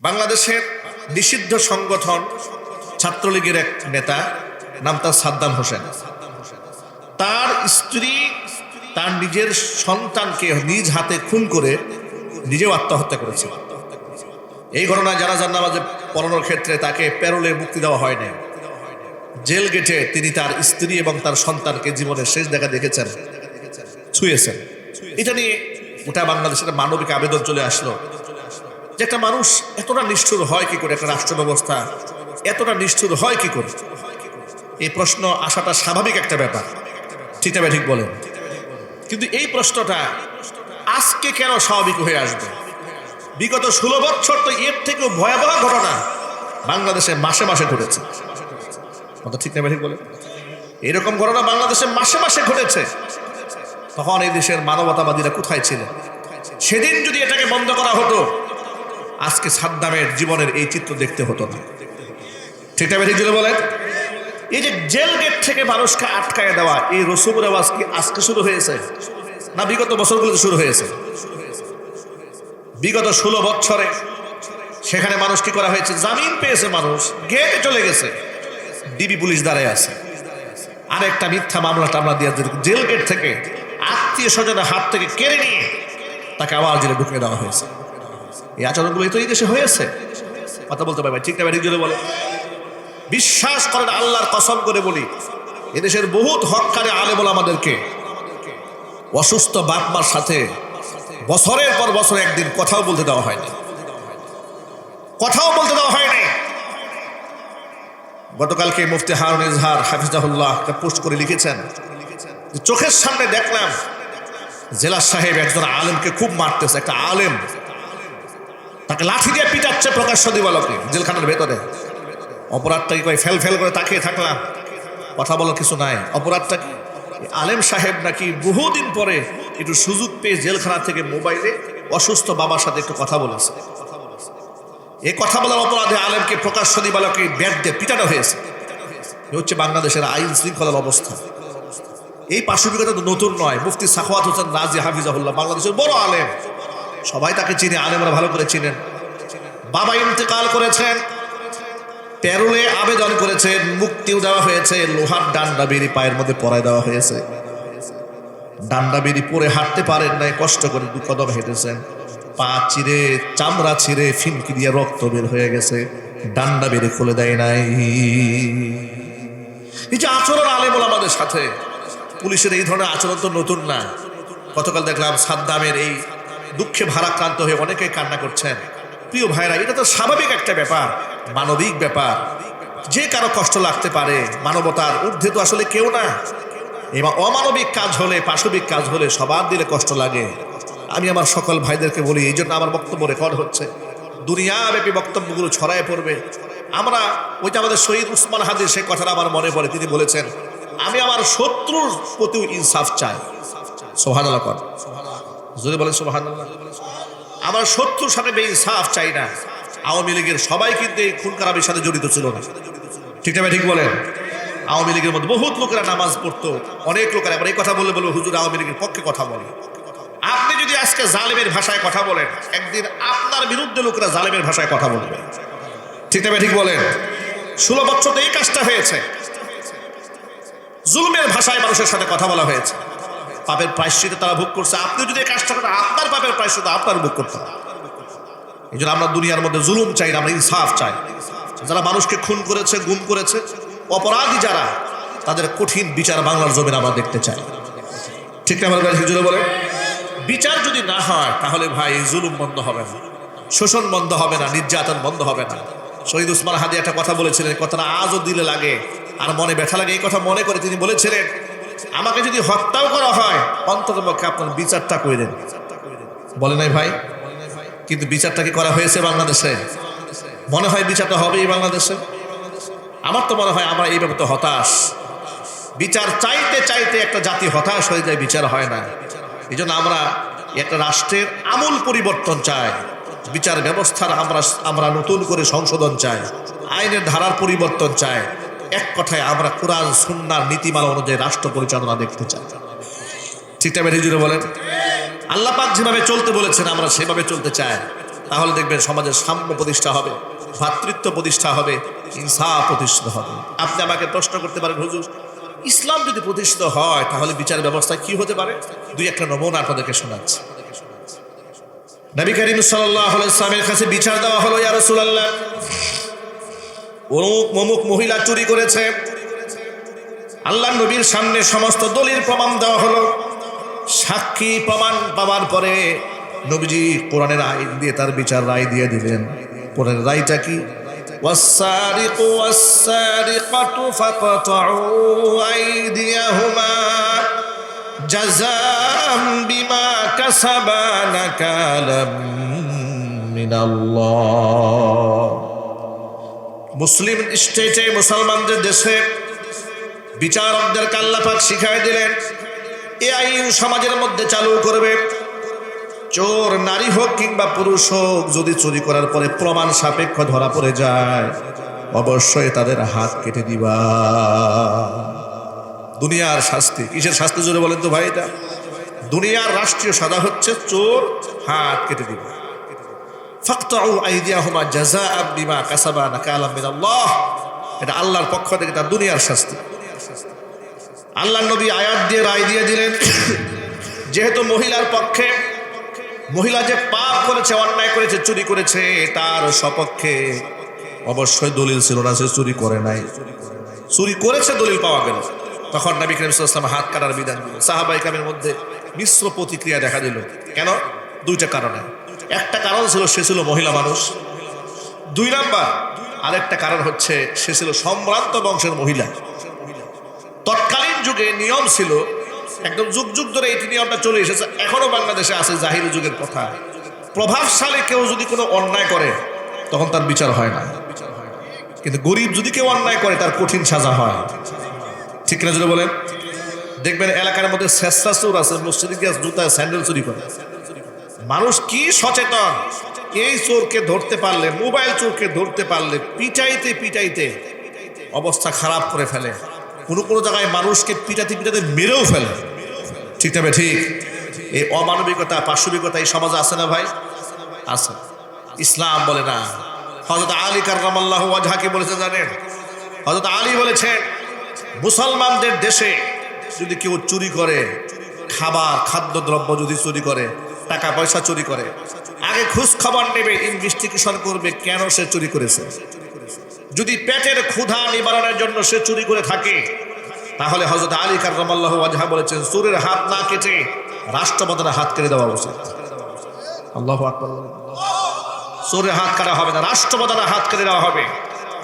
বাংলাদেশের নিষিদ্ধ সংগঠন ছাত্রলীগের এক নেতা, নাম তার সাদ্দাম হোসেন। তার স্ত্রী তার নিজের সন্তানকে নিজ হাতে খুন করে নিজেও আত্মহত্যা করেছে। এই ঘটনায় জানাজার নামাজে পড়ানোর ক্ষেত্রে তাকে প্যারোলে মুক্তি দেওয়া হয়নি। জেল গেটে তিনি তার স্ত্রী এবং তার সন্তানকে জীবনের শেষ দেখা দেখেছেন, ছুঁয়েছেন। এটা নিয়ে গোটা বাংলাদেশের মানবিক আবেদন চলে আসলো যে একটা মানুষ এতটা নিষ্ঠুর হয় কি করে, একটা রাষ্ট্র ব্যবস্থা এতটা নিষ্ঠুর হয় কি করে। এই প্রশ্ন আসাটা স্বাভাবিক একটা ব্যাপার, ঠিক না ঠিক বলেন? কিন্তু এই প্রশ্নটা আজকে কেন স্বাভাবিক হয়ে আসবে? বিগত 16 বছর তো এর থেকেও ভয়াবহ ঘটনা বাংলাদেশে মাসে মাসে ঘটেছে, ঠিক না ঠিক বলেন? এরকম ঘটনা বাংলাদেশে মাসে মাসে ঘটেছে। তখন এই দেশের মানবতাবাদীরা কোথায় ছিলেন? সেদিন যদি এটাকে বন্ধ করা হতো, আজকে সাদ্দামের জীবনের এই চিত্র দেখতে হতো না, ঠিক না ঠিক বলেন? এই যে জেল গেট থেকে মানুষকে আটকায় দেওয়া, এই রসুমের আওয়াজ কি আজকে শুরু হয়েছে না বিগত বছরগুলোতে শুরু হয়েছে? বিগত 16 বছরে সেখানে মানুষ কি করা হয়েছে? জামিন পেয়েছে, মানুষ গেটে চলে গেছে, ডিবি পুলিশ দাঁড়ায় আছে। আরেকটা মিথ্যা মামলা টামলা দিয়ে জেল গেট থেকে আত্মীয় স্বজনের হাত থেকে কেড়ে নিয়ে তাকে আবার জেলে ঢুকিয়ে দেওয়া হয়েছে। এই আচরণগুলো তো এই দেশে হয়েছে, কথা বলতে পারবে, ঠিক না ঠিক জোরে বলে? বিশ্বাস করেন, আল্লাহর কসম করে বলি, এদেশের বহুত হক্কারে আলেম ওলামাদেরকে অসুস্থ বাপ মার সাথে বছরের পর বছর একদিন কথাও বলতে দেওয়া হয়নি, কথাও বলতে দেওয়া হয়নি। গতকালকে মুফতি হারুন ইজহার হাফিজাহুল্লাহ একটা পোস্ট করে লিখেছেন, চোখের সামনে দেখলাম জেলা সাহেব একজন আলেমকে খুব মারতেছে। একটা আলেম তাকে লাঠি দিয়ে পিটাচ্ছে প্রকাশ্য দিবালোকে জেলখানার ভেতরে। অপরাধটা কি কয়? ফেল ফেল করে তাকিয়ে থাকলাম, কথা বলার কিছু নাই। অপরাধটা কি? আলেম সাহেব নাকি বহুদিন পরে একটু সুযোগ পেয়ে জেলখানা থেকে মোবাইলে অসুস্থ বাবার সাথে একটু কথা বলেছে। এই কথা বলার অপরাধে আলেমকে প্রকাশ্য দিবালোকে ব্যাট দিয়ে পিটানো হয়েছে। হচ্ছে বাংলাদেশের আইন শৃঙ্খলার অবস্থা। এই পাশবিকতা তো নতুন নয়। মুফতি সাখাওয়াত হোসেন রাজি হাফিজাহুল্লাহ বাংলাদেশের বড় আলেম, সবাই তাকে চিনে, আলেমরা ভালো করে চিনেন। বাবা ইন্তেকাল করেছেন, প্যারোলে আবেদন করেছেন, মুক্তিও দেওয়া হয়েছে, লোহার ডান্ডা বেরি পায়ের মধ্যে পরায় দেওয়া হয়েছে। ডান্ডা বেরি পরে হাঁটতে পারেন নাই, কষ্ট করে 2 কদম হেঁটেছেন, পা চিরে চামড়া ছিঁড়ে ফিনকি দিয়ে রক্ত বের হয়ে গেছে, ডান্ডা বেরি খুলে দেয় নাই। এই যে আচরণ আলেম ওলামাদের সাথে, পুলিশের এই ধরনের আচরণ তো নতুন না। গতকাল দেখলাম সাদ্দামের এই দুঃখে ভারাক্রান্ত হয়ে অনেকে কান্না করছেন। প্রিয় ভাইরা, এটা তো স্বাভাবিক একটা ব্যাপার, মানবিক ব্যাপার। যে কারো কষ্ট লাগতে পারে, মানবতার ঊর্ধ্বে তো আসলে কেউ না। এবং অমানবিক কাজ হলে, পাশবিক কাজ হলে সবার দিলে কষ্ট লাগে। আমি আমার সকল ভাইদেরকে বলি, এই জন্য আমার বক্তব্য রেকর্ড হচ্ছে, দুনিয়াব্যাপী বক্তব্যগুলো ছড়ায় পড়বে। আমরা ওইটা আমাদের শহীদ উসমান হাদির সেই কথাটা আমার মনে পড়ে। তিনি বলেছেন, আমি আমার শত্রুর প্রতিও ইনসাফ চাই। সুবহানাল্লাহ, যদি বলেন সুবহানাল্লাহ। আমার শত্রুর সাথে বেইনসাফ চাই না। আওয়ামী লীগের সবাই কিন্তু এই খুন খারাপির সাথে জড়িত ছিল না, ঠিক না ঠিক বলেন? আওয়ামী লীগের মধ্যে বহুত লোকেরা নামাজ পড়তো, অনেক লোকেরা এবার এই কথা বললে বলবে হুজুর আওয়ামী লীগের পক্ষে কথা বলে। আপনি যদি আজকে জালেমের ভাষায় কথা বলেন, একদিন আপনার বিরুদ্ধে লোকেরা জালেমের ভাষায় কথা বলবে, ঠিক না ঠিক বলেন? 16 বছর এই কাজটা হয়েছে, জুলুমের ভাষায় মানুষের সাথে কথা বলা হয়েছে। পাপের প্রায়শ্চিত্ত তারা ভোগ করছে। আপনি যদি এই কাজটা করেন, আপনার পাপের প্রায়শ্চিত্ত আপনার ভোগ করতে হবে। এই জন্য আমরা দুনিয়ার মধ্যে জুলুম চাই না, আমরা ইনসাফ চাই। যারা মানুষকে খুন করেছে, গুম করেছে, অপরাধী যারা, তাদের কঠিন বিচার বাংলার জমিন আমরা দেখতে চাই, ঠিক না? আমার হুজুরে বলে, বিচার যদি না হয় তাহলে ভাই জুলুম বন্ধ হবে না, শোষণ বন্ধ হবে না, নির্যাতন বন্ধ হবে না। শহীদ উসমান হাদি একটা কথা বলেছিলেন, কথাটা আজও দিলে লাগে আর মনে ব্যথা লাগে। এই কথা মনে করে তিনি বলেছিলেন, আমাকে যদি হত্যাও করা হয়, অন্ততপক্ষে আপনার বিচারটা করে দেন। বলে নাই ভাই? কিন্তু বিচারটা কি করা হয়েছে বাংলাদেশে? মনে হয় বিচারটা হবে এই বাংলাদেশে? আমার তো মনে হয় আমরা এই ব্যাপারে হতাশ। বিচার চাইতে চাইতে একটা জাতি হতাশ হয়ে যায়, বিচার হয় না। এই জন্য আমরা একটা রাষ্ট্রের আমূল পরিবর্তন চাই, বিচার ব্যবস্থার আমরা নতুন করে সংশোধন চাই, আইনের ধারার পরিবর্তন চাই। এক কথায় আমরা কোরআন সুন্নাহর নীতিমালা অনুযায়ী রাষ্ট্র পরিচালনা দেখতে চাই, ঠিক না? জুড়ে বলেন, আল্লাহ পাক যেভাবে চলতে বলেছেন আমরা সেভাবে চলতে চাই। তাহলে দেখবেন সমাজের সাম্য প্রতিষ্ঠা হবে, ভ্রাতৃত্ব প্রতিষ্ঠা হবে, ইনসাফ প্রতিষ্ঠিত হবে। আপনি আমাকে প্রশ্ন করতে পারেন, হুজুর ইসলাম যদি প্রতিষ্ঠিত হয় তাহলে বিচার ব্যবস্থা কি হতে পারে? দুই একটা নমুনা আপনাদেরকে শোনাচ্ছি। নবী করিম সাল্লাল্লাহু আলাইহি ওয়াসাল্লামের কাছে বিচার দেওয়া হলো, ইয়া রাসূলুল্লাহ অমুক মহিলা চুরি করেছে। আল্লাহ নবীর সামনে সমস্ত দলিল প্রমাণ দেওয়া হলো। সাক্ষী প্রমাণ পাওয়ার পরে নবীজি কোরআনের আইন দিয়ে তার বিচার রায় দিয়ে দিলেন। কোরআনের রায়টা কি? والسارق والسارقة فاقطعوا أيديهما جزاء بما كسبا نكالا من الله। মুসলিম স্টেটে, মুসলমানদের দেশে বিচারকদেরকে আল্লাহ পাক শিখাই দিলেন, এই আইন সমাজের মধ্যে চালু করবে। চোর নারী হোক কিংবা পুরুষ হোক, যদি চুরি করার পরে প্রমাণ সাপেক্ষ ধরা পড়ে যায় অবশ্যই তাদের হাত কেটে দিবা। দুনিয়ার শাস্তি, কিসের শাস্তি জোরে বলেন তো ভাই? এটা দুনিয়ার রাষ্ট্রীয় সাজা হচ্ছে চোর হাত কেটে দিবা। ফাকতাউ আইদিয়াহুমা জাযাআন বিমা কাসাবা নাকালাম মিনাল্লাহ। এটা আল্লাহর পক্ষ থেকে তার দুনিয়ার শাস্তি। আল্লাহ নবী আয়াত দিয়ে রায় দিয়ে দিলেন, যেহেতু মহিলার পক্ষে, মহিলা যে পাপ করেছে, অন্যায় করেছে, চুরি করেছে, তার সপক্ষে অবশ্যই দলিল ছিল না, সে চুরি করে নাই। চুরি করেছে দলিল পাওয়া গেল, তখন নবী করিম সাল্লাল্লাহু আলাইহি ওয়াসাল্লাম হাত কাটার বিধান দিল। সাহাবায়ে কেরামের মধ্যে মিশ্র প্রতিক্রিয়া দেখা দিল। কেন? দুইটা কারণে। একটা কারণ ছিল সে ছিল মহিলা মানুষ। দুই নাম্বার আরেকটা কারণ হচ্ছে সে ছিল সম্ভ্রান্ত বংশের মহিলা। তৎকালীন যুগে নিয়ম ছিল, একদম যুগ যুগ ধরে এই নিয়মটা চলে এসেছে, এখনো বাংলাদেশে আছে, জাহিলি যুগের কথা। প্রভাবশালী কেউ যদি কোনো অন্যায় করে তখন তার বিচার হয় না, কিন্তু গরিব যদি কেউ অন্যায় করে তার কঠিন সাজা হয়। ঠিক না যদি বলেন? দেখবেন এলাকার মধ্যে শেষরা চোর আছে, মসজিদে গিয়ে জুতা স্যান্ডেল চুরি করে। মানুষ কি সচেতন! এই চোরকে ধরতে পারলে, মোবাইল চোরকে ধরতে পারলে পিটাইতে পিটাইতে অবস্থা খারাপ করে ফেলে। কোনো কোনো জায়গায় মানুষকে পিটাতে পিটাতে মেরেও ফেলে। ঠিক না? ঠিক। এই অমানবিকতা, পাশবিকতা এই সমাজে আছে না ভাই? আছে। ইসলাম বলে না। হযরত আলী কাররামাল্লাহু ওয়াজহাকে বলেছেন, জানেন? হযরত আলী বলেছেন, মুসলমানদের দেশে যদি কেউ চুরি করে, খাবার খাদ্যদ্রব্য যদি চুরি করে, টাকা পয়সা চুরি করে, আগে খোঁজ খবর নেবে, ইনভেস্টিগেশন করবে কেন সে চুরি করেছে। যদি পেটের ক্ষুধা নিবারণের জন্য সে চুরি করে থাকে, তাহলে হযরত আলী কাররামাল্লাহু ওয়াজহা বলেছেন, চোরের হাত না কেটে রাষ্ট্রপ্রধানের হাত কেটে দেওয়া উচিত। আল্লাহু আকবার। চোরের হাত কাটা হবে না, রাষ্ট্রপ্রধানের হাত কেটে দেওয়া হবে।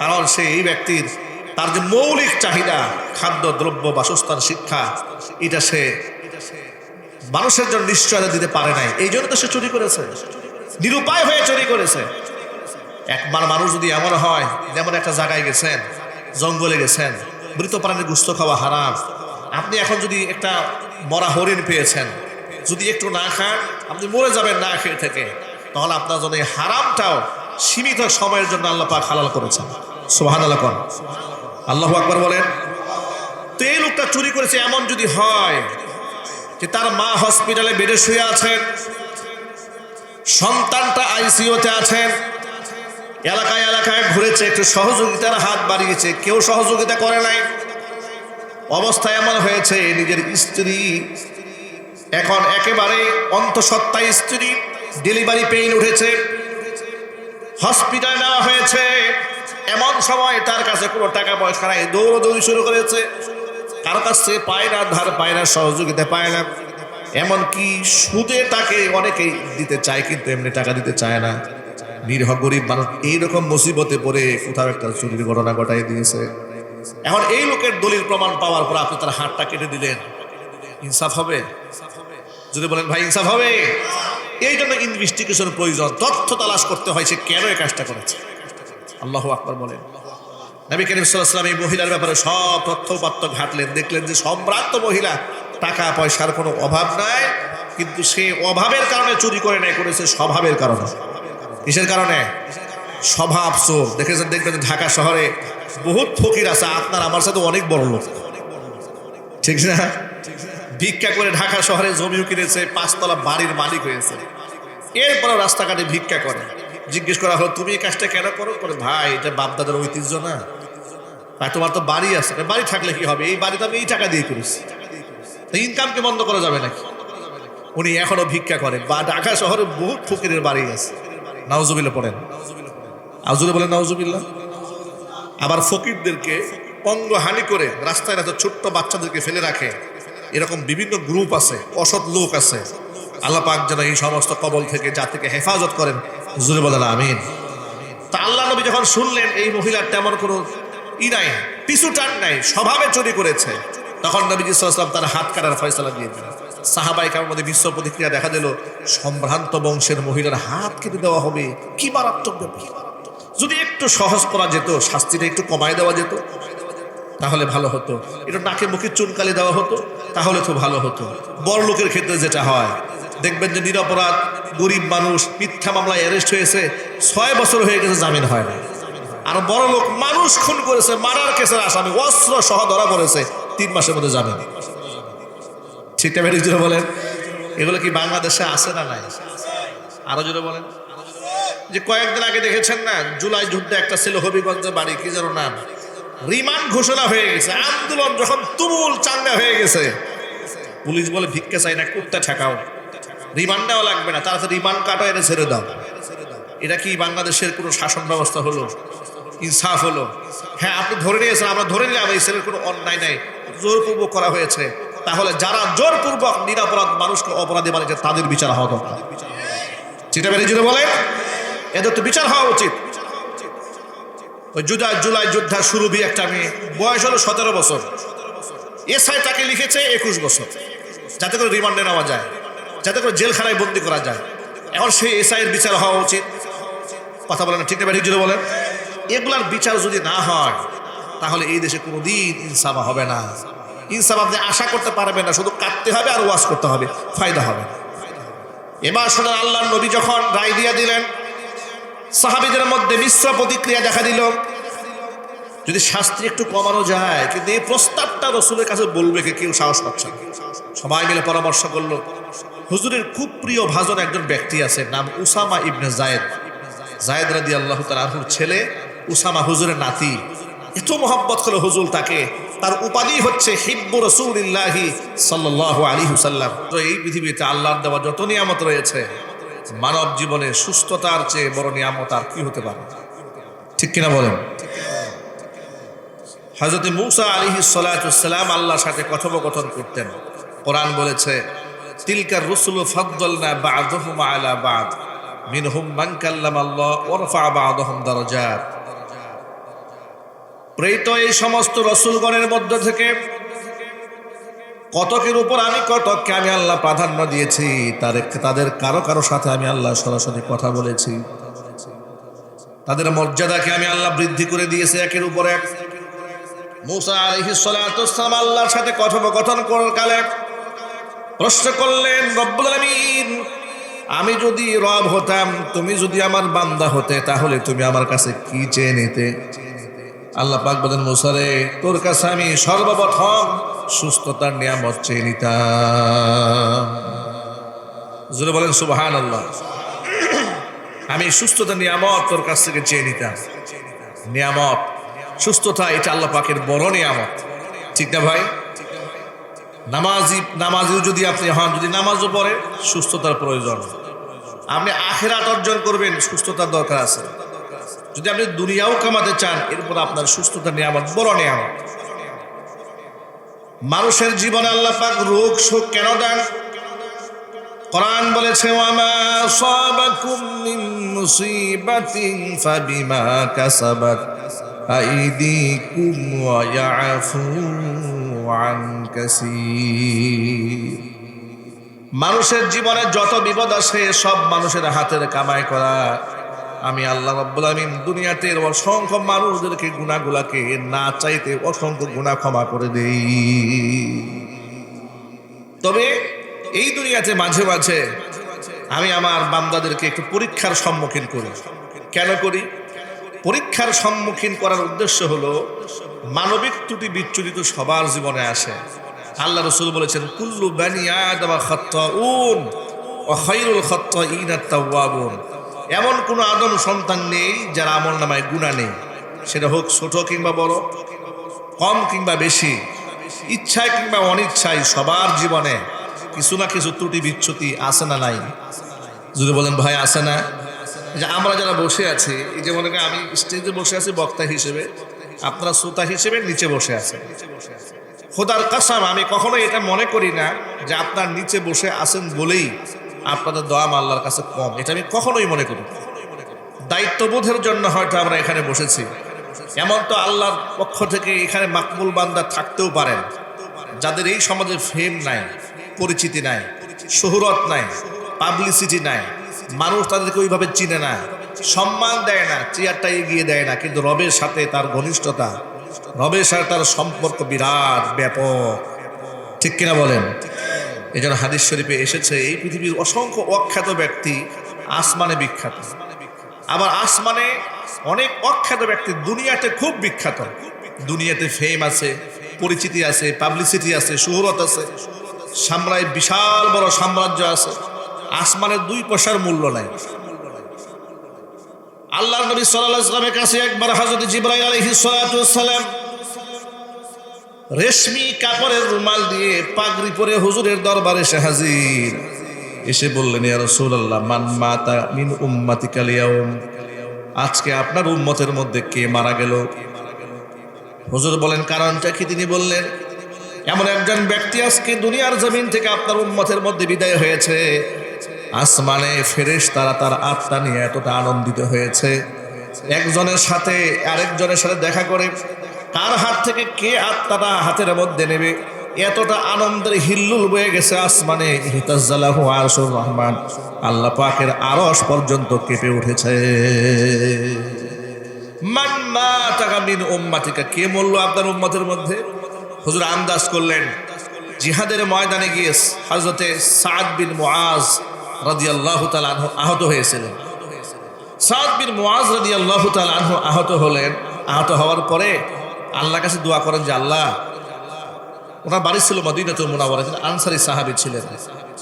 কারণ সে এই ব্যক্তির তার যে মৌলিক চাহিদা, খাদ্য দ্রব্য, বাসস্থান, শিক্ষা, এটা সে মানুষের জন্য নিশ্চয়তা দিতে পারে নাই, এই জন্য তো সে চুরি করেছে, নিরুপায় হয়ে চুরি করেছে। একবার মানুষ যদি এমন হয়, যেমন একটা জায়গায় গেছেন, জঙ্গলে গেছেন, মৃত প্রাণীর গোশত খাওয়া হারাম। আপনি এখন যদি একটা মরা হরিণ পেয়েছেন, যদি একটু না খান আপনি মরে যাবেন না খেয়ে থেকে, তাহলে আপনার জন্য এই হারামটাও সীমিত সময়ের জন্য আল্লাহ পাক হালাল করেছেন। সুবহানাল্লাহ। আল্লাহু আকবার বলেন। তো এই লোকটা চুরি করেছে, এমন যদি হয় যে তার মা হসপিটালে বেডে শুয়ে আছেন, সন্তানটা আইসিইউতে আছেন, এলাকায় এলাকায় ঘুরেছে, একটু সহযোগিতার হাত বাড়িয়েছে, কেউ সহযোগিতা করে নাই। অবস্থা এমন হয়েছে, নিজের স্ত্রী এখন একেবারে অন্তঃসত্ত্বা, স্ত্রী ডেলিভারি পেইন উঠেছে, হসপিটালে নেওয়া হয়েছে। এমন সময় তার কাছে কোনো টাকা পয়সা নাই, দৌড়দৌড়ি শুরু করেছে, কারো কাছে পায় না, ধার পায় না, সহযোগিতা পায় না। এমনকি সুদে তাকে অনেকেই দিতে চায়, কিন্তু এমনি টাকা দিতে চায় না। নিরীহ গরিব মানুষ এইরকম মুসিবতে পড়ে কোথাও একটা চুরির ঘটনা ঘটাই দিয়েছে। এখন এই লোকের দলিল প্রমাণ পাওয়ার পর আপনি তার হাতটা কেটে দিলেন, ইনসাফ হবে? যদি বলেন ভাই ইনসাফ হবে? এই জন্য ইনভেস্টিগেশন প্রয়োজন, তথ্য তালাশ করতে হয় সে কেন এই কাজটা করেছে। আল্লাহু আকবার বলেন। নবী করিম সাল্লাল্লাহু আলাইহি ওয়াসাল্লাম এই মহিলার ব্যাপারে সব তথ্য ঘাটলেন, দেখলেন যে সম্ভ্রান্ত মহিলা, টাকা পয়সার কোনো অভাব নাই, কিন্তু সে অভাবের কারণে চুরি করে নাই, করেছে স্বভাবের কারণে। কিসের কারণে? স্বভাব চোর। দেখবেন ঢাকা শহরে বহুত ফকির আছে, আপনার আমার সাথে অনেক বড় লোক, ঠিক না? ভিক্ষা করে ঢাকা শহরে জমিও কিনেছে, 5 তলা বাড়ির মালিক হয়েছে। এরপরে রাস্তাঘাটে ভিক্ষা করে। জিজ্ঞেস করা হলো, তুমি এই কাজটা কেন করো? করে, ভাই এটা বাপদাদার ঐতিহ্য না। ভাই তোমার তো বাড়ি আছে। বাড়ি থাকলে কি হবে, এই বাড়ি তো আমি এই টাকা দিয়ে করেছি, ইনকামকে বন্ধ করা যাবে নাকি? উনি এখনো ভিক্ষা করেন। বা ঢাকা শহরে বহুত ফকিরের বাড়ি আছে। নাউজুবিল্লাহ পড়েন, আউজুরে বলেন নাউজুবিল্লাহ। আবার ফকিরদেরকে অঙ্গহানি করে রাস্তায় রাস্তায় ছোট্ট বাচ্চাদেরকে ফেলে রাখে, এরকম বিভিন্ন গ্রুপ আছে, অসৎ লোক আছে। আল্লাহ পাক যেন এই সমস্ত কবল থেকে জাতিকে হেফাজত করেন, জোরে বলেন আমিন। তা আল্লাহ নবী যখন শুনলেন এই মহিলার তেমন কোনো নাই, পিছু টান নাই, স্বভাবে চুরি করেছে, তখন নবী সাল্লাল্লাহু আলাইহি ওয়াসাল্লাম তার হাত কাটার ফয়সালা দিয়ে দিলেন। সাহাবায়ে কেরামের মধ্যে মিশ্র প্রতিক্রিয়া দেখা দিল। সম্ভ্রান্ত বংশের মহিলার হাত কেটে দেওয়া হবে, কি মারাত্মক ব্যাপার! যদি একটু সহজ করা যেত, শাস্তিটা একটু কমায় দেওয়া যেত তাহলে ভালো হতো। এটা নাকে মুখে চুনকালি দেওয়া হতো তাহলে তো ভালো হতো। বড় লোকের ক্ষেত্রে যেটা হয়, দেখবেন যে নিরপরাধ গরিব মানুষ মিথ্যা মামলায় অ্যারেস্ট হয়েছে, 6 বছর হয়ে গেছে, জামিন হয় না। আর বড় লোক মানুষ খুন করেছে, মারার কেসের আসামি, অস্ত্র সহ ধরা পড়েছে, 3 মাসের মধ্যে জামিন। ঠিকটা বেরিয়ে জোরে বলেন, এগুলো কি বাংলাদেশে আছে না নাই? আরো জোরে বলেন। যে কয়েকদিন আগে দেখেছেন না, জুলাই যুদ্ধে একটা ছিল হবিগঞ্জে বাড়ি, কি যেন নাম, রিমান্ড ঘোষণা হয়ে গেছে। আন্দোলন যখন তুমুল চাঙ্গা হয়ে গেছে, পুলিশ বলে ভিক্ষা চাই না, কুত্তা ঠেকাও, রিমান্ড নেওয়া লাগবে না, তাড়াতাড়ি রিমান্ড কাটো, এটা ছেড়ে দাও। এটা কি বাংলাদেশের কোনো শাসন ব্যবস্থা হলো? ইনসাফ হলো? হ্যাঁ, আপনি ধরে নিয়েছেন, আমরা ধরে নিলাম এই ছেলের কোনো অন্যায় নাই, জোরপূর্বক করা হয়েছে, তাহলে যারা জোরপূর্বক নিরাপরাধ মানুষকে অপরাধী বানিয়েছে তাদের বিচার হওয়া দরকার। সেটা বেরিয়ে জুড়ে বলে, এদের তো বিচার হওয়া উচিত। ওই জুলাই যোদ্ধা সুরভি একটা মেয়ে, বয়স হলো 17 বছর, এসআই তাকে লিখেছে 21 বছর, যাতে করে রিমান্ডে নেওয়া যায়, যাতে করে জেলখানায় বন্দি করা যায়। এখন সেই এসআইয়ের বিচার হওয়া উচিত। কথা বলেন ঠিক না বেরিয়ে জুড়ে বলেন। এগুলার বিচার যদি না হয় তাহলে এই দেশে কোনোদিন ইনসাফ হবে না। ইনসাফ আপনি আশা করতে পারবেন না, শুধু কাটতে হবে আর ওয়াজ করতে হবে, ফায়দা হবে। এবার শোনেন, আল্লাহর নবী যখন রায় দিয়ে দিলেন, সাহাবীদের মধ্যে মিশ্র প্রতিক্রিয়া দেখা দিল। যদি শাস্তি একটু কমানো যায়, কিন্তু এই প্রস্তাবটা রাসূলের কাছে বলবে কেউ সাহস পাচ্ছে না। সবাই মিলে পরামর্শ করলো। হুজুরের খুব প্রিয় ভাজন একজন ব্যক্তি আছে, নাম উসামা ইবনে যায়েদ। যায়েদ রাদিয়াল্লাহু তাআলা আনহুর ছেলে উসামা হুজুরের নাতি। এত মহব্বত করে হুজুর তাকে, তার উপাধি হচ্ছে হিব্বু রাসূলিল্লাহি সাল্লাল্লাহু আলাইহি ওয়াসাল্লাম। তো এই পৃথিবীতে আল্লাহর দেওয়া যত নিয়ামত রয়েছে, মানব জীবনে সুস্থতার চেয়ে বড় নিয়ামত আর কি হতে পারে? ঠিক কিনা বলেন? হযরত মূসা আলাইহিস সালাতু ওয়াস সালাম আল্লাহর সাথে কথোপকথন করতেন। কোরআন বলেছে, তিলকার রুসুলু ফাদ্দালনা বা'দুহুম আলা বা'দ মিনহুম মান কাল্লামাল্লাহ ওয়া রাফা'a বা'দাহুম দারাজাত। প্রেরিত এই সমস্ত রাসূলগণের মধ্য থেকে কতকের উপর আমি কতককে আমি আল্লাহ প্রাধান্য দিয়েছি, তাদের কারো কারো সাথে আমি আল্লাহ সরাসরি কথা বলেছি, তাদের মর্যাদাকে আমি আল্লাহ বৃদ্ধি করে দিয়েছি একের উপর এক। মূসা আলাইহিস সালাতু ওয়াস সালাম আল্লাহর সাথে কথোপকথন করার কালে প্রশ্ন করলেন, রব্বুল আলামিন, আমি যদি রব হতাম, তুমি যদি আমার বান্দা হতে, তাহলে তুমি আমার কাছে কি চেয়ে নিতে? আল্লাহ পাক বলেন, মূসা রে, তোর কাছে আমি সর্বপ্রথম সুস্থতার নিয়ামত চেয়ে নিতাম। জোরে বলেন সুবহানাল্লাহ। আমি সুস্থতার নিয়ামত তোর কাছ থেকে চেয়ে নিতাম। নিয়ামত, সুস্থতা, এটা আল্লাহ পাকের বড় নিয়ামত, ঠিক না ভাই? নামাজিও যদি আপনি হন, যদি নামাজও পড়ে, সুস্থতার প্রয়োজন। আপনি আখিরাত অর্জন করবেন, সুস্থতার দরকার আছে। যদি আপনি দুনিয়াও কামাতে চান, এরপর আপনার সুস্থতার নিয়ামত বড় নিয়ামত। মানুষের জীবনে আল্লাহ পাক রোগ শোক কেন দেন? কোরআন বলেছে, ওয়ামা আসাবাকুম মিন মুসিবাতিন ফাবিমা কাসাবাত আইদিকুম ওয়া ইয়াফু আন কাসীর। মানুষের জীবনে যত বিপদ আসে, সব মানুষের হাতের কামাই করা। আমি আল্লাহ রাব্বুল আমিন দুনিয়াতে অসংখ্য মানুষদেরকে গুনাহগুলোকে না চাইতে অসংখ্য গুনাহ ক্ষমা করে দেই। তবে এই দুনিয়াতে মাঝে মাঝে আমি আমার বান্দাদেরকে একটু পরীক্ষার সম্মুখীন করি। কেন করি? পরীক্ষার সম্মুখীন করার উদ্দেশ্য হলো, মানবিক ত্রুটি বিচ্যুতি তো সবার জীবনে আসে। আল্লাহ রাসূল বলেছেন, কুল্লু বানি আদম খাত্তাউন, ওয়া খায়রুল খাত্তাঈনা আত-তাওয়াবুন। এমন কোন আদম সন্তান নেই যার আমলনামায় গুনাহ নেই, সেটা হোক ছোট কিংবা বড়, কম কিংবা বেশি, ইচ্ছায় কিংবা অনিচ্ছায় সবার জীবনে কিছু না কিছু ত্রুটি বিচ্যুতি আছে না নাই? যদি বলেন ভাই আছে না? যে আমরা যারা বসে আছি, এই যে মনে করেন আমি স্টেজে বসে আছি বক্তা হিসেবে, আপনারা শ্রোতা হিসেবে নিচে বসে আছেন। খোদার কসম আমি কখনো এটা মনে করি না যে আপনার নিচে বসে আছেন বলেই আপনাদের দোয়া আল্লাহর কাছে কম, এটা আমি কখনোই মনে করি। দায়িত্ববোধের জন্য হয়তো আমরা এখানে বসেছি। এমন তো আল্লাহর পক্ষ থেকে এখানে মাকবুল বান্দা থাকতেও পারেন যাদের এই সমাজে ফেম নাই, পরিচিতি নাই, শোহরত নাই, পাবলিসিটি নাই, মানুষ তাদেরকে ওইভাবে চিনে না, সম্মান দেয় না, চেয়ারটা এগিয়ে দেয় না, কিন্তু রবের সাথে তার ঘনিষ্ঠতা, রবের সাথে তার সম্পর্ক বিরাট ব্যাপক। ঠিক কিনা বলেন? এই জন্য হাদিস শরীফে এসেছে এই পৃথিবীর অসংখ্য অখ্যাত ব্যক্তি আসমানে বিখ্যাত, আবার আসমানে অনেক অখ্যাত ব্যক্তি দুনিয়াতে খুব বিখ্যাত। দুনিয়াতে ফেম আছে, পরিচিতি আছে, পাবলিসিটি আছে, শোহরত আছে, বিশাল বড় সাম্রাজ্য আছে, আসমানের 2 পয়সার মূল্য নাই। আল্লাহর নবী সাল্লাল্লাহু আলাইহি ওয়াসাল্লামের কাছে একবার হযরত জিবরাইল আলাইহিস সালাতু ওয়াস সালাম রেশমি কাপড়ের রুমাল দিয়ে পাগড়ি পরে হুজুরের দরবারে এসে হাজির। এসে বললেন, ইয়া রাসূলুল্লাহ, মান মাতা মিন উম্মাতিকাল ইয়াউম, আজকে আপনার উম্মতের মধ্যে কে মারা গেল? হুজুর বলেন, কারণটা কি? তিনি বললেন, এমন একজন ব্যক্তি আজকে দুনিয়ার জমিন থেকে আপনার উম্মতের মধ্যে বিদায় হয়েছে। আসমানে ফেরেশতারা তার আত্মা নিয়ে এতটা আনন্দিত হয়েছে, একজনের সাথে আরেকজনের সাথে দেখা করে কার হাত থেকে কে আত্মাটা হাতের মধ্যে নেবে, এতটা আনন্দের হিল্লুল বয়ে গেছে আসমানে। ইহতাজ্জালাহু আরশুর রহমান, আল্লাহ পাকের আরশ পর্যন্ত কেঁপে উঠেছে। মান মাতা মিন উম্মাতিকা, কে মরল আপনার উম্মতের মধ্যে? হুজুর আন্দাজ করলেন, জিহাদের ময়দানে গিয়ে হযরতে সাদ বিন মুআজ রাদিয়াল্লাহু তাআলা আনহু আহত হয়েছিলেন। সাদ বিন মুআজ রাদিয়াল্লাহু তাআলা আনহু আহত হলেন। আহত হওয়ার পরে আল্লাহর কাছে দোয়া করেন যে আল্লাহ, ওনার বাড়ি ছিল মদিনাতুল মুনাওয়ারা, আনসারী সাহাবী ছিলেন,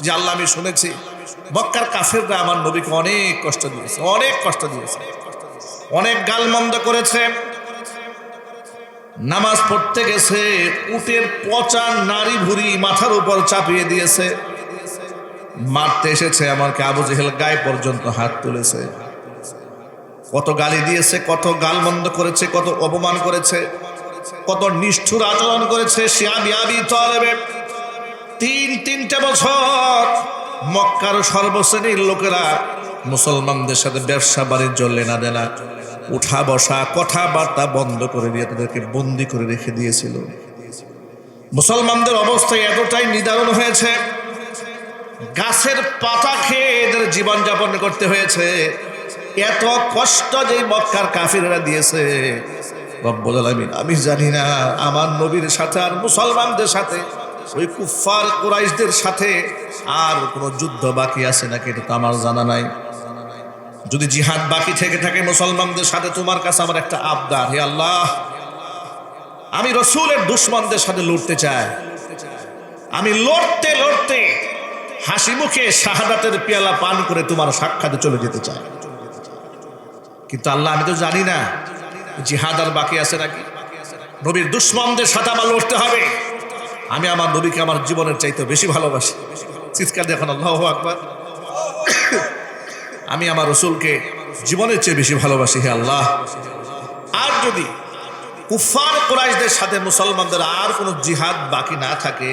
যে আল্লাহ আমি শুনেছি মক্কার কাফেররা আমার নবীকে অনেক কষ্ট দিয়েছে, অনেক কষ্ট দিয়েছে, অনেক গালমন্দ করেছে। নামাজ পড়তে গেছে উটের পচা নারী ভুঁড়ি মাথার উপর চাপিয়ে দিয়েছে, মারতে এসেছে আমাকে আবু জেহেল গায়ে পর্যন্ত হাত তুলেছে, কত গালি দিয়েছে, কত গালমন্দ করেছে, কত অপমান করেছে, কত নিষ্ঠুর আচরণ করেছে। শিয়াবি আবি তালেবে 3 বছর মক্কার সর্বশ্রেণীর লোকেরা মুসলমানদের সাথে ব্যবসা বাণিজ্য লেনা দেনা, উঠা বসা, কথাবার্তা বন্ধ করে দিয়ে তাদেরকে বন্দি করে রেখে দিয়েছিল। মুসলমানদের অবস্থা এতটাই নিদারুণ হয়েছে, গাছের পাতা খেয়ে এদের জীবনযাপন করতে হয়েছে। এত কষ্ট যে মক্কার কাফিররা দিয়েছে, রব্বুল আলামিন আমি জানি না আমার নবীর সাথে আর মুসলমানদের সাথে ওই কুফফার কুরাইশদের সাথে আর কোনো যুদ্ধ বাকি আছে নাকি, এটা তো আমার জানা নাই। যদি জিহাদ বাকি থেকে থাকে মুসলমানদের সাথে, তোমার কাছে আমার একটা আবদার, হে আল্লাহ, আমি রসুলের দুশমনদের সাথে লড়তে চাই। আমি লড়তে লড়তে হাসি মুখে শাহাদাতের পেয়ালা পান করে তোমার সাক্ষাতে চলে যেতে চাই। কিন্তু আল্লাহ আমি তো জানি না জিহাদ আর বাকি আছে নাকি, নবীর দুশমনদের সাথে আমার লড়তে হবে। আমি আমার নবীকে আমার জীবনের চাইতে বেশি ভালোবাসি। চিৎকার দেখুন আল্লাহু আকবার। আমি আমার রসুলকে জীবনের চেয়ে বেশি ভালোবাসি, হে আল্লাহ। আর যদি কুফার কুরাইশদের সাথে মুসলমানদের আর কোনো জিহাদ বাকি না থাকে,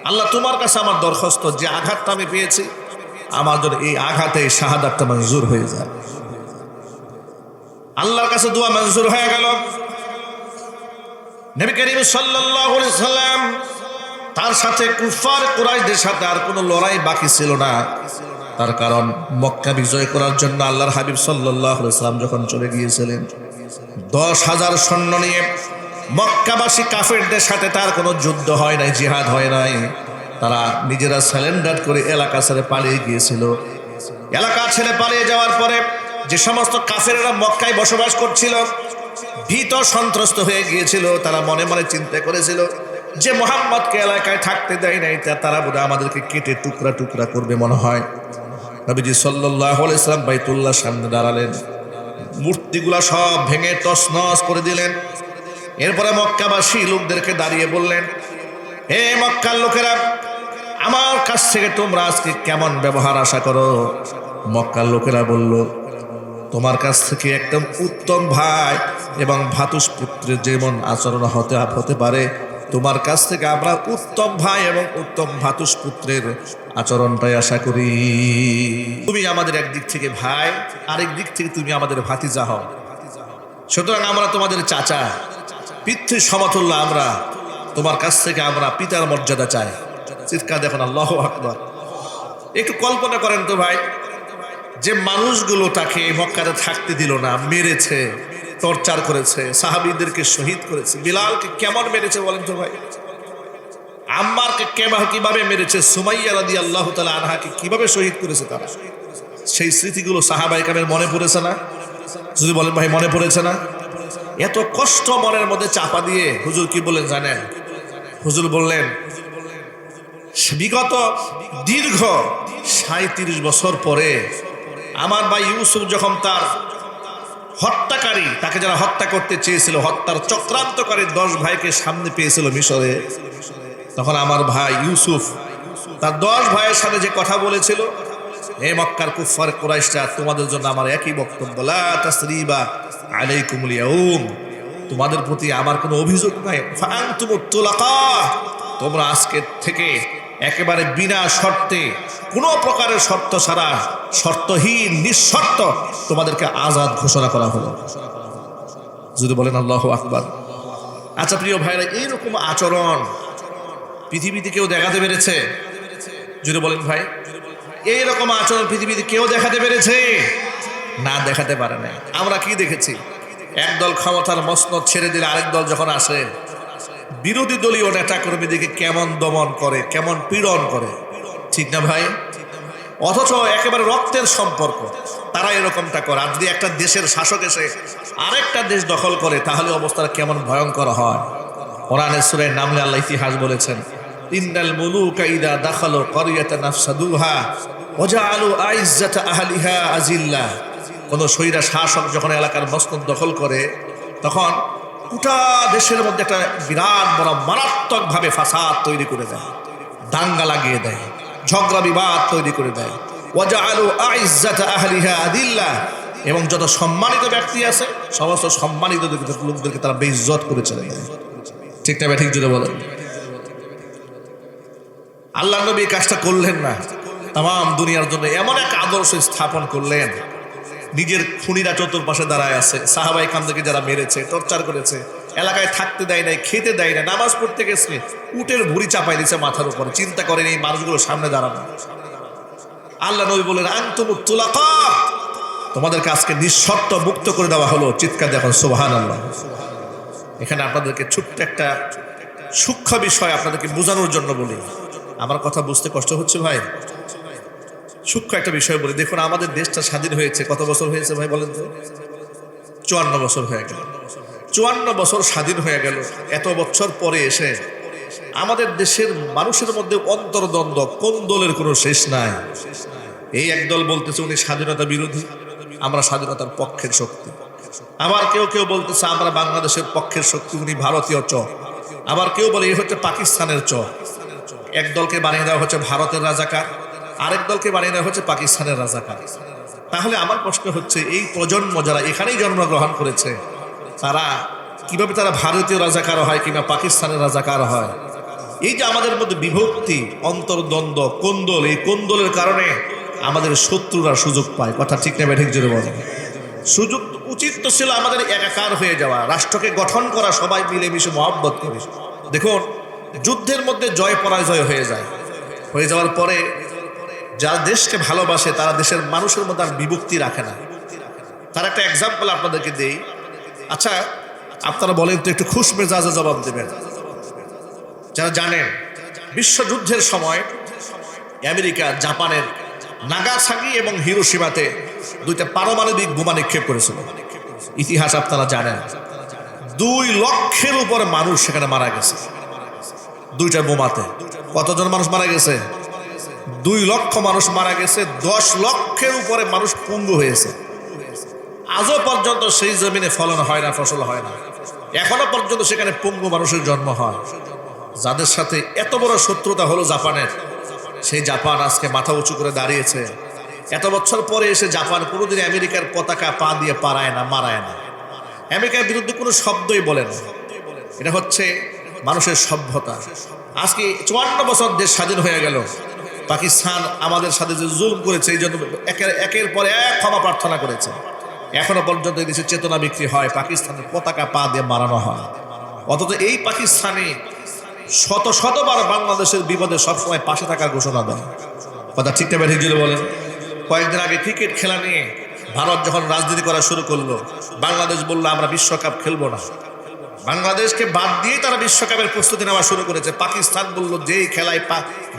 আল্লাহ তোমার কাছে আমার দরখাস্ত, যে আঘাতটা আমি পেয়েছি আমার জন্য এই আঘাতে শাহাদাতটা মঞ্জুর হয়ে যায়। আল্লাহর কাছে দোয়া মঞ্জুর হয়ে গেল। নবী করিম সাল্লাল্লাহু আলাইহি সাল্লাম তার সাথে কুফার কুরাইশদের সাথে আর কোনো লড়াই বাকি ছিল না। তার কারণ মক্কা বিজয় করার জন্য আল্লাহর হাবিব সাল্লাল্লাহু আলাইহি সাল্লাম যখন চলে গিয়েছিলেন 10,000 সৈন্য নিয়ে, মক্কাবাসী কাফেরদের সাথে তার কোনো যুদ্ধ হয় নাই, জিহাদ হয় নাই। তারা নিজেরা সারেন্ডার করে এলাকা ছেড়ে পালিয়ে গিয়েছিল। এলাকা ছেড়ে পালিয়ে যাওয়ার পরে যে সমস্ত কাফেররা মক্কায় বসবাস করছিল ভীত সন্ত্রস্ত হয়ে গিয়েছিল। তারা মনে মনে চিন্তা করেছিল যে মুহাম্মদকে এলাকায় থাকতে দেয় নাই তারা বোধহয় আমাদেরকে কেটে টুকরা টুকরা করবে মনে হয়। নবীজি সাল্লাল্লাহু আলাইহি ওয়াসাল্লাম বাইতুল্লাহর সামনে দাঁড়ালেন, মূর্তিগুলা সব ভেঙে তছনছ করে দিলেন। এরপরে মক্কাবাসী লোকদেরকে দাঁড়িয়ে বললেন, হে মক্কার লোকেরা, আমার কাছ থেকে তোমরা আজকে কেমন ব্যবহার আশা করো? মক্কার লোকেরা বলল, তোমার কাছ থেকে একদম উত্তম ভাই এবং ভ্রাতুষ্পুত্রের যেমন আচরণ হতে পারে, তোমার কাছ থেকে আমরা উত্তম ভাই এবং উত্তম ভ্রাতুষ্পুত্রের আচরণটাই আশা করি। তুমি আমাদের একদিক থেকে ভাই, আরেক দিক থেকে তুমি আমাদের ভাতিজা হও, সুতরাং আমরা তোমাদের চাচা, পিতৃ সমতুল্য। আমরা তোমার কাছ থেকে আমরা পিতার মর্যাদা চাই। চিৎকার দেখুন, আল্লাহু আকবার। একটু কল্পনা করেন তো ভাই, যে মানুষগুলো তাকে মক্কাতে থাকতে দিল না, মেরেছে, টর্চার করেছে, সাহাবীদেরকে শহীদ করেছে। বিলালকে কেমন মেরেছে বলেন তো ভাই? আম্মারকে কিভাবে মেরেছে, সুমাইয়া রাদিয়াল্লাহু তাআলা আনহাকে কিভাবে শহীদ করেছে তারা। সেই স্মৃতিগুলো সাহাবায়ে কেরামের মনে পড়েছে না? যদি বলেন ভাই, মনে পড়েছে না? এত কষ্ট মনের মধ্যে চাপা দিয়ে হুজুর কি বলেন জানেন? হুজুর বললেন, বিগত দীর্ঘ ৩৭ বছর পরে আমার ভাই ইউসুফ যখন তার হত্যাকারী, তাকে যারা হত্যা করতে চেয়েছিল, হত্যার চক্রান্তকারী 10 ভাইকে সামনে পেয়েছিল মিশরে, তখন আমার ভাই ইউসুফ তার 10 ভাইয়ের সাথে যে কথা বলেছিল, হে মক্কার কুফার কুরাইশরা, তোমাদের জন্য আমার একই বক্তব্য, লা তাসরিবা আলাইকুমুল ইয়াউম, তোমাদের প্রতি আমার কোনো অভিযোগ নাই, ফাআনতুমুত তুলাকা, তোমরা আজকে থেকে একেবারে বিনা শর্তে, কোনো প্রকারের শর্ত ছাড়া, শর্তহীন নিঃশর্ত তোমাদেরকে আজাদ ঘোষণা করা হলো। যদি বলেন আল্লাহু আকবার। আচ্ছা প্রিয় ভাইরা, এইরকম আচরণ পৃথিবীতে কেউ দেখাতে পেরেছে? যদি বলেন ভাই, এইরকম আচরণ পৃথিবীতে কেউ দেখাতে পেরেছে? না, দেখাতে পারে না। আমরা কি দেখেছি? একদল ক্ষমতার মসনদ ছেড়ে দিলে আরেক দল যখন আসে, বিরোধী দলীয় নেতা কর্মীদেরকে কেমন দমন করে, কেমন পীড়ন করে, ঠিক না ভাই? অথচ একেবারে রক্তের সম্পর্ক, তারা এরকমটা করে। আর যদি একটা দেশের শাসক এসে আরেকটা দেশ দখল করে, তাহলে অবস্থাটা কেমন ভয়ঙ্কর হয়। কোরআনের সূরা নামলে আল্লাহ ইতিহাস বলেছেন, ইন্নাল মুলুকা ইযা দাখালু ক্বরিয়াতান আফসাদুহা ওয়া জাআলু আইজ্জাতা আহলিহা আজিল্লা। কোন স্বৈরা শাসক যখন এলাকার মসনদ দখল করে, তখন গোটা দেশের মধ্যে একটা বিরাট বড় মারাত্মকভাবে ফাসাদ তৈরি করে দেয়, দাঙ্গা লাগিয়ে দেয়, ঝগড়া বিবাদ তৈরি করে দেয়। ওয়া জাআলু আইজ্জাতা আহলিহা আদিল্লা, এবং যত সম্মানিত ব্যক্তি আছে সমস্ত সম্মানিত লোকদেরকে তারা বেইজ্জত করে চলে যায়। ঠিক না? ঠিক যদি বলেন। আল্লাহ নবী কাজটা করলেন না, তাম দুনিয়ার জন্য এমন এক আদর্শ স্থাপন করলেন। নিজের খুনিরা চতুর্পাশে দাঁড়ায় আছে, সাহাবায়ে কেরামদেরকে যারা মেরেছে, টর্চার করেছে, এলাকায় থাকতে দেয় নাই, খেতে দেয় না, নামাজ পড়তে গেছে উটের ভুঁড়ি চাপাই দিয়েছে মাথার উপরে, চিন্তা করেন এই মানুষগুলো সামনে দাঁড়ানো। আল্লাহ নবী বলেন, আনতুমুত তুলাকা, তোমাদেরকে আজকে নিঃশর্ত মুক্ত করে দেওয়া হলো। চিৎকার দেখুন সুবহানাল্লাহ। এখানে আপনাদেরকে ছোট্ট একটা সূক্ষ্ম বিষয় আপনাদেরকে বোঝানোর জন্য বলি। আমার কথা বুঝতে কষ্ট হচ্ছে ভাই? সূক্ষ্ম একটা বিষয় বলি। দেখুন, আমাদের দেশটা স্বাধীন হয়েছে কত বছর হয়েছে ভাই বলেন তো? 54 বছর হয়ে গেল। 54 বছর স্বাধীন হয়ে গেল। এত বছর পরে এসে আমাদের দেশের মানুষের মধ্যে অন্তর্দ্বন্দ্ব, কোন দলের কোনো শেষ নাই। এই একদল বলতেছে উনি স্বাধীনতা বিরোধী, আমরা স্বাধীনতার পক্ষের শক্তি। আবার কেউ কেউ বলতেছে আমরা বাংলাদেশের পক্ষের শক্তি, উনি ভারতীয় চ। আবার কেউ বলে এই হচ্ছে পাকিস্তানের চ। এক দলকে বানিয়ে দেওয়া হচ্ছে ভারতের রাজাকার, আরেক দলকে বানিয়ে দেওয়া হচ্ছে পাকিস্তানের রাজাকার। তাহলে আমার প্রশ্ন হচ্ছে, এই প্রজন্ম যারা এখানেই জন্মগ্রহণ করেছে, তারা কিভাবে তারা ভারতীয় রাজাকার হয় কিংবা পাকিস্তানের রাজাকার হয়? এই যে আমাদের মধ্যে বিভক্তি, অন্তর্দ্বন্দ্ব, কোন্দল, এই কোন্দলের কারণে আমাদের শত্রুরা সুযোগ পায়। কথা ঠিক না ঠিক জোরে বলেন? সুযোগ উচিত তো ছিল আমাদের একাকার হয়ে যাওয়া, রাষ্ট্রকে গঠন করা, সবাই মিলেমিশে মহব্বত করে। দেখুন, যুদ্ধের মধ্যে জয় পরাজয় হয়ে যায়, হয়ে যাওয়ার পরে যারা দেশকে ভালোবাসে তারা দেশের মানুষের মধ্যে আর বিভক্তি রাখে না। তার একটা এক্সাম্পল আপনাদেরকে দেই। আচ্ছা, আপনারা বলেন তো, একটু খুশ মেজাজে জবাব দেবেন। যারা জানেন, বিশ্বযুদ্ধের সময় আমেরিকা জাপানের নাগাসাকি এবং হিরোশিমাতে 2টা পারমাণবিক বোমা নিক্ষেপ করেছিল। ইতিহাস আপনারা জানেন। 2 লক্ষের উপর মানুষ সেখানে মারা গেছে। দুইটা বোমাতে। কতজন মানুষ মারা গেছে? 2 লক্ষ মানুষ মারা গেছে, 10 লক্ষের উপরে মানুষ পঙ্গু হয়েছে। আজও পর্যন্ত সেই জমিনে ফলন হয় না, ফসল হয় না, এখনো পর্যন্ত সেখানে পঙ্গু মানুষের জন্ম হয়। যাদের সাথে এত বড় শত্রুতা হলো জাপানের, সেই জাপান আজকে মাথা উঁচু করে দাঁড়িয়েছে। এত বছর পরে এসে জাপান কোনোদিন আমেরিকার পতাকা পা দিয়ে পারায় না, মারায় না, আমেরিকার বিরুদ্ধে কোনো শব্দই বলে না। এটা হচ্ছে মানুষের সভ্যতা। আজকে 54 বছর দেশ স্বাধীন হয়ে গেল, পাকিস্তান আমাদের সাথে যে জুলুম করেছে এই জন্য একের পর এক ক্ষমা প্রার্থনা করেছে। এখনো পর্যন্ত এই দেশে চেতনা বিক্রি হয়, পাকিস্তানের পতাকা পা দিয়ে মারানো হয়। অথচ এই পাকিস্তানি শতবার বাংলাদেশের বিপদে সবসময় পাশে থাকার ঘোষণা দেয়। কথা ঠিক না ঠিক যদি বলেন? কয়েকদিন আগে ক্রিকেট খেলা নিয়ে ভারত যখন রাজনীতি করা শুরু করলো, বাংলাদেশ বললো আমরা বিশ্বকাপ খেলবো না। বাংলাদেশকে বাদ দিয়ে তারা বিশ্বকাপের প্রস্তুতি নেওয়া শুরু করেছে। পাকিস্তান বললো যেই খেলায়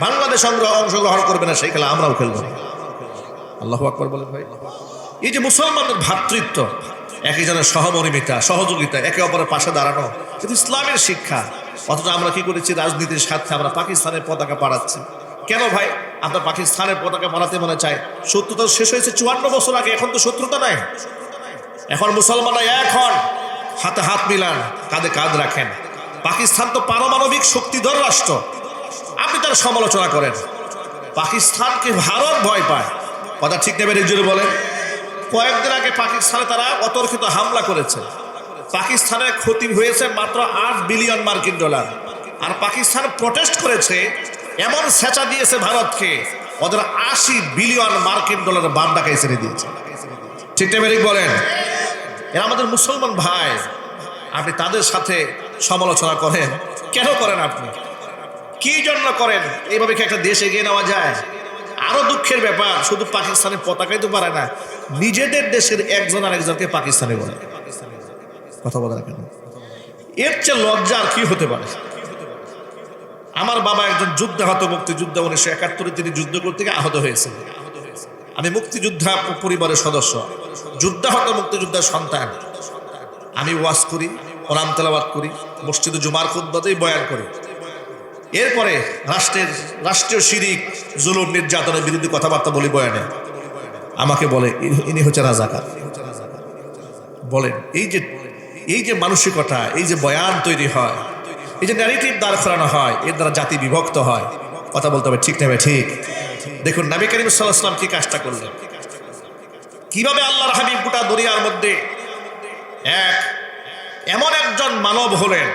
বাংলাদেশ অংশগ্রহণ করবে না সেই খেলা আমরাও খেলবো না। আল্লাহু আকবার বলেন ভাই। এই যে মুসলমানদের ভ্রাতৃত্ব, একজনের সহমর্মিতা, সহযোগিতা, একে অপরের পাশে দাঁড়ানো, এটা ইসলামের শিক্ষা। অথচ আমরা কি করেছি? রাজনীতির স্বার্থে আমরা পাকিস্তানের পতাকা পাড়াচ্ছি। কেন ভাই? আপনার পাকিস্তানের পতাকা মারাতে মনে চায়? শত্রুতা শেষ হয়েছে 54 বছর আগে, এখন তো শত্রুতা নাই। এখন মুসলমানরা এখন হাতে হাত মিলান, কাঁধে কাঁধ রাখেন। পাকিস্তান তো পারমাণবিক শক্তিধর রাষ্ট্র, আপনি তার সমালোচনা করেন। পাকিস্তানকে ভারত ভয় পায়। কথা ঠিক নেবে জোরে বলেন। কয়েকদিন আগে পাকিস্তানে তারা অতর্কিত হামলা করেছে। পাকিস্তানের ক্ষতি হয়েছে মাত্র $8 বিলিয়ন। আর পাকিস্তান প্রটেস্ট করেছে, এমন সেচা দিয়েছে ভারতকে, ওদের $80 বিলিয়ন বান্দাকে ছেড়ে দিয়েছে। ঠিক নেবে বলেন। এরা আমাদের মুসলমান ভাই, আপনি তাদের সাথে সমালোচনা করেন কেন? করেন আপনি কি জন্য করেন? এইভাবে কি একটা দেশ এগিয়ে নেওয়া যায়? আরো দুঃখের ব্যাপার, শুধু পাকিস্তানের পতাকাই তো পারে না, নিজেদের দেশের একজন আরেকজনকে পাকিস্তানি বলে। কথা বলে না কেন? এর চেয়ে লজ্জা আর কি হতে পারে? আমার বাবা একজন যুদ্ধাহত মুক্তিযোদ্ধা, 1971 তিনি যুদ্ধ করতে গিয়ে আহত হয়েছিল। আমি মুক্তিযোদ্ধা পরিবারের সদস্য, যুদ্ধাহত মুক্তিযোদ্ধার সন্তান। আমি ওয়াজ করি, কোরআন তেলাওয়াত করি, মসজিদে জুমার খুতবাতেই বয়ান করি। এরপরে রাষ্ট্রীয় শিরিক, জুলুম, নির্যাতনের বিরুদ্ধে কথাবার্তা বলি বয়ানে। আমাকে বলে ইনি হচ্ছে রাজাকার। বলেন এই যে মানসিকতা, এই যে বয়ান তৈরি হয়, এই যে ন্যারেটিভ দাঁড় করানো হয়, এর দ্বারা জাতি বিভক্ত হয়। কথা বলতে হবে ঠিক নেবে ঠিক। দেখুন নবী করিম সাল্লাল্লাহু আলাইহি ওয়াসাল্লাম কি কাজটা করলেন, কিভাবে আল্লাহর হাবিব গোটা দুনিয়ার মধ্যে এমন একজন মানব হলেন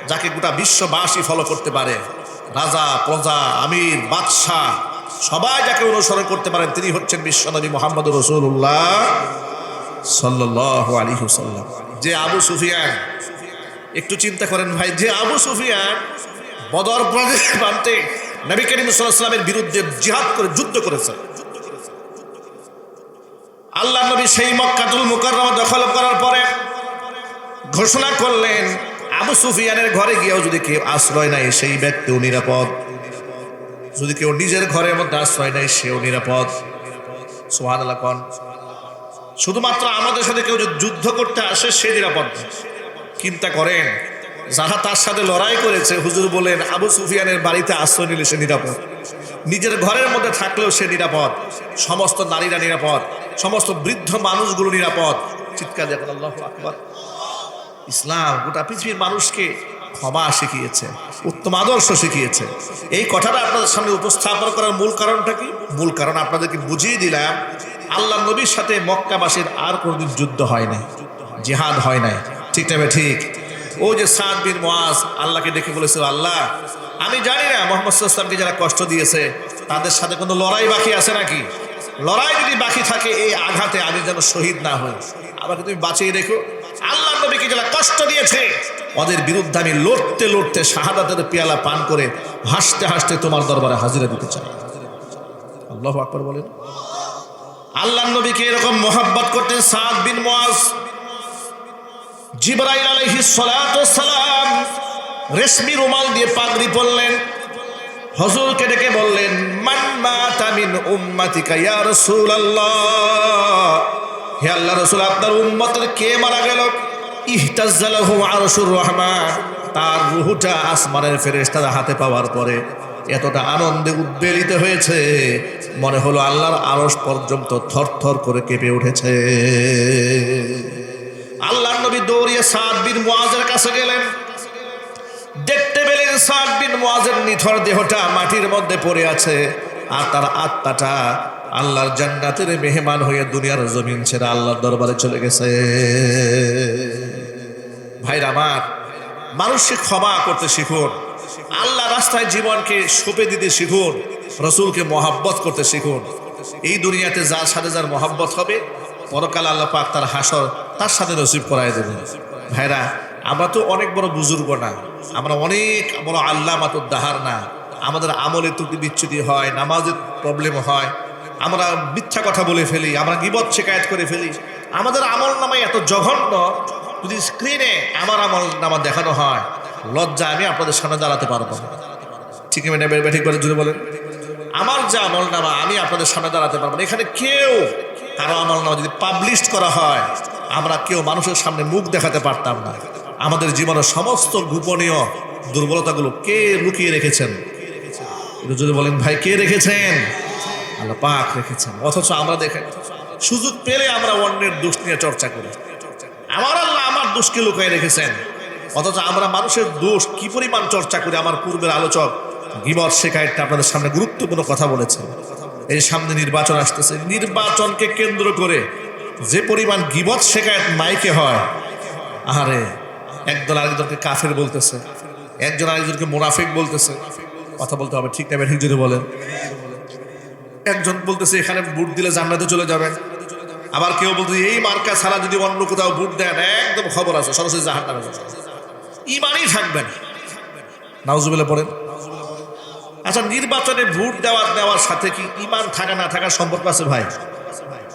যাকে গোটা বিশ্ববাসী ফলো করতে পারে। রাজা, প্রজা, আমির, বাদশাহ সবাই যাকে অনুসরণ করতে পারেন, তিনি হচ্ছেন বিশ্বনবী মুহাম্মদুর রাসূলুল্লাহ সাল্লাল্লাহু আলাইহি ওয়াসাল্লাম। যে আবু সুফিয়ান, একটু চিন্তা করেন ভাই, যে আবু সুফিয়ান বদর প্রান্তে নবী করিম সাল্লাল্লাহু আলাইহি ওয়াসাল্লামের বিরুদ্ধে জিহাদ করে যুদ্ধ করেছে। আল্লাহ নবী সেই মক্কাতুল মুকাররমা দখল করার পরে ঘোষণা করলেন, আবু সুফিয়ানের ঘরে গিয়েও যদি কেউ আশ্রয় নেয় সেই ব্যক্তিও নিরাপদ, যদি কেউ নিজের ঘরের মধ্যে আশ্রয় নেয় সেও নিরাপদ। সুবহানাল্লাহ কোন। শুধুমাত্র আমাদের সাথে কেউ যদি যুদ্ধ করতে আসে সে নিরাপদ। চিন্তা করেন, যারা তার সাথে লড়াই করেছে, হুজুর বলেন আবু সুফিয়ানের বাড়িতে আশ্রয় নিলে সে নিরাপদ, নিজের ঘরের মধ্যে থাকলেও সে নিরাপদ, সমস্ত নারীরা নিরাপদ, সমস্ত বৃদ্ধ মানুষগুলো নিরাপদ। চিৎকার দেখুন আল্লাহু আকবার। ইসলাম গোটা পৃথিবীর মানুষকে ক্ষমা শিখিয়েছে, উত্তম আদর্শ শিখিয়েছে। এই কথাটা আপনাদের সামনে উপস্থাপন করার মূল কারণটা কি? মূল কারণ আপনাদেরকে বুঝিয়ে দিলাম, আল্লাহ নবীর সাথে মক্কাবাসীর আর কোনোদিন যুদ্ধ হয় নাই, জিহাদ হয় নাই। ঠিক না ঠিক? ও যে সাদ বিন মুআজ আল্লাহকে দেখে বলেছিল, আল্লাহ আমি জানি না মুহাম্মদ সাল্লাল্লাহু আলাইহি ওয়াসাল্লামকে যারা কষ্ট দিয়েছে তাদের সাথে কোনো লড়াই বাকি আছে নাকি। লড়াই যদি বাকি থাকে এই আঘাতে আমি যেন শহীদ না হই, আমাকে তুমি বাঁচিয়ে রেখো। আল্লাহ নবীকে যারা কষ্ট দিয়েছে ওদের বিরুদ্ধে আমি লড়তে লড়তে শাহাদাতের পেয়ালা পান করে হাসতে হাসতে তোমার দরবারে হাজিরা দিতে চাই। আল্লাহু আকবার বলেন। আল্লাহ নবীকে এরকম মোহাব্বত করতেন সাদ বিন মুআজ। জিবরাইল আলাইহিস সালাতু ওয়াস সালাম রেশমি রুমাল দিয়ে পাগড়ি পরলেন, হুজুরকে ডেকে বললেন, মান মাতা মিন উম্মাতিকা ইয়া রাসূলুল্লাহ, হে আল্লাহর রাসূল আপনার উম্মতের কে মারা গেল? ইহতাজ্জালাহু আরশুর রহমান, তার রুহুটা আসমানের ফেরেশতাদের হাতে পাওয়ার পরে এতটা আনন্দে উদ্বেলিত হয়েছে, মনে হলো আল্লাহর আরশ পর্যন্ত থরথর করে কেঁপে উঠেছে। আল্লাহর নবী দৌড়িয়ে সাদ বিন মুআজের কাছে গেলেন। দেখতে পেলেন সাদ বিন মুআজের নিথর দেহটা মাটির মধ্যে পড়ে আছে, আর তার আত্মাটা আল্লাহর জান্নাতের মেহমান হয়ে দুনিয়ার জমিন ছেড়ে আল্লাহর দরবারে চলে গেছে। ভাইরা আমার, মানুষকে ক্ষমা করতে শিখুন, আল্লাহ রাস্তায় জীবনকে সঁপে দিতে শিখুন, রসুলকে মহাব্বত করতে শিখুন। এই দুনিয়াতে যার সাথে যার মহাব্বত হবে, পরকাল আল্লাহ পাক তার হাসর তার সাথে নসিব করায় দেবেন। ভাইরা, আমরা তো অনেক বড় বুজুর্গ না, আমরা অনেক বড় আল্লামাতুদ দাহার না। আমাদের আমলে ত্রুটি বিচ্যুতি হয়, নামাজের প্রবলেম হয়, আমরা মিথ্যা কথা বলে ফেলি, আমরা গীবত শিকায়েত করে ফেলি। আমাদের আমল নামায় এত জঘন্য, যদি স্ক্রিনে আমার আমল নামা দেখানো হয়, লজ্জা আমি আপনাদের সামনে দাঁড়াতে পারবো না। ঠিক আছে, ঠিক করে জুড়ে বলেন, আমার যে আমল নামা আমি আপনাদের সামনে দাঁড়াতে পারবো না। এখানে কেউ কারো আমল নামা যদি পাবলিশ করা হয়, আমরা কেউ মানুষের সামনে মুখ দেখাতে পারতাম না। আমাদের জীবনের সমস্ত গোপনীয় দুর্বলতাগুলো কে লুকিয়ে রেখেছেন? যদি বলেন ভাই, কে রেখেছেন? আল্লাহ পাক রেখেছেন। অথচ আমরা দেখেন, সুযোগ পেলে আমরা অন্যের দোষ নিয়ে চর্চা করি। আমার আল্লাহ আমার দোষকে লুকিয়ে রেখেছেন, অথচ আমরা মানুষের দোষ কি পরিমাণ চর্চা করি। আমার পূর্বের আলোচক গীবত শিকায়েতটা আপনাদের সামনে গুরুত্বপূর্ণ কথা বলেছেন। এই সামনে নির্বাচন আসতেছে, নির্বাচনকে কেন্দ্র করে যে পরিমাণ গীবত শিকায়েত মাইকে হয়, আরে একদল আরেকজনকে কাফের বলতেছে, একজন আরেকজনকে মুনাফিক বলতেছে। কথা বলতে হবে, ঠিক না? ঠিক যদি বলেন, একজন বলতেছে এখানে ভোট দিলে জান্নাতে চলে যাবেন, আবার কেউ বলতেছে এই মার্কা ছাড়া যদি অন্য কোথাও ভোট দেন একদম খবর আছে, সরাসরি জাহান্নামে যাবেন। ইমানই থাকবে না। নাউজুবিল্লাহ পড়েন। আচ্ছা, নির্বাচনে ভোট দেওয়ার সাথে কি ইমান থাকা না থাকার সম্পর্ক আছে ভাই?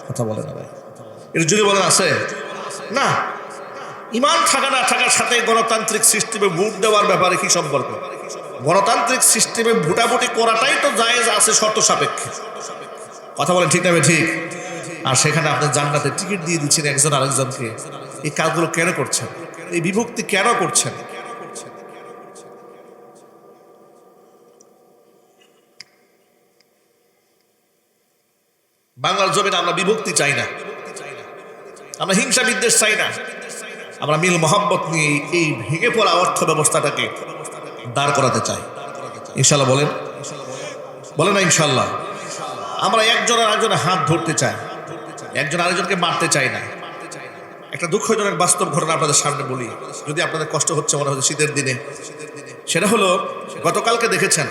কথা বলে না ভাই, এর যদি বলেন আছে না। ইমান থাকা না থাকার সাথে গণতান্ত্রিক সিস্টেমে ভোট দেওয়ার ব্যাপারে কি সম্পর্ক? গণতান্ত্রিক সিস্টেমে ভোটাভুটি করাটাই তো জায়েজ আছে শর্ত সাপেক্ষে। কথা বলেন, ঠিক না? ঠিক। আর সেখানে আপনি জান্নাতের টিকিট দিয়ে দিচ্ছেন একজন আরেকজনকে। এই কাজগুলো কেন করছেন? এই বিভক্তি কেন করছেন? বাংলার জমিনে আমরা বিভক্তি চাই না, আমরা হিংসা বিদ্বেষ চাই না, আমরা মিল মহাব্বত নিয়ে এই ভেঙে পড়া অর্থ ব্যবস্থাটাকে দাঁড় করাতে চাই। ইনশাল্লাহ বলেন, বলেন না ইনশাল্লাহ। আমরা একজন আরেকজনের হাত ধরতে চাই, একজন আরেকজনকে মারতে চাই না। একটা দুঃখজনক বাস্তব ঘটনা আপনাদের সামনে বলি, যদি আপনাদের কষ্ট হচ্ছে মনে হচ্ছে শীতের দিনে। সেটা হলো, গতকালকে দেখেছেন